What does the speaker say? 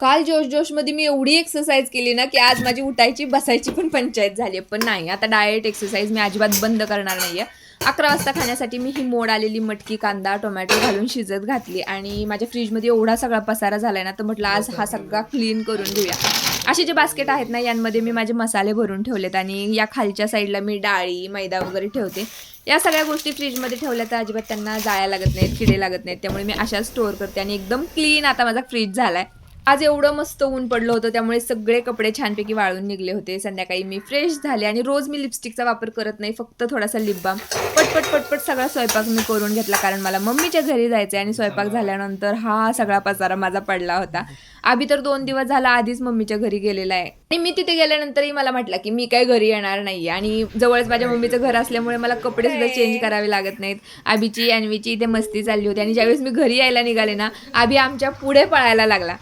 काल जोश-जोशमध्ये मी एवढी एक्सरसाइज केली ना, की आज माझी उठायची, बसायची पण पंचायत झाली आहे. पण नाही, आता डाएट, एक्सरसाइज मी अजिबात बंद करणार नाहीये. 11 वाजता खाण्यासाठी मी ही मोड आलेली मटकी, कांदा, टोमॅटो घालून शिजत घातली आणि माझ्या फ्रिजमध्ये एवढा सगळा पसारा झालाय ना, तर म्हटलं आज हा सगळा क्लीन करून घेऊया. असे जे बास्केट आहेत ना, यांमध्ये मी माझे मसाले भरून ठेवलेत आणि या खालच्या साईडला मी डाळी, मैदा वगैरे ठेवते. या सगळ्या गोष्टी फ्रिजमध्ये ठेवल्या तर अजिबात त्यांना जाळ्या लागत नाहीत, किडे लागत नाहीत. त्यामुळे मी अशाच स्टोअर करते आणि एकदम क्लीन आता माझा फ्रिज झालाय. आज एवढं मस्त ऊन पडलं होतं त्यामुळे सगळे कपडे छानपैकी वाळून निघले होते. संध्याकाळी मी फ्रेश झाले आणि रोज मी लिपस्टिकचा वापर करत नाही, फक्त थोडासा लिप बाम. पटपट सगळा स्वयंपाक मी करून घेतला कारण मला मम्मीच्या घरी जायचं आणि स्वयंपाक झाल्यानंतर हा सगळा पसारा माझा पडला होता. आभी तर 2 दिवस झाला आधीच मम्मीच्या घरी गेलेला आहे आणि मी तिथे गेल्यानंतरही मला म्हटला, की मी काही घरी येणार नाहीये आणि जवळच माझ्या मम्मीचं घर असल्यामुळे मला कपडे सुद्धा चेंज करावे लागत नाहीत. आभीची, अन्वीची इथे मस्ती चालली होती आणि ज्यावेळेस मी घरी यायला निघाले ना, आभी आमच्या पुढे पळायला लागला.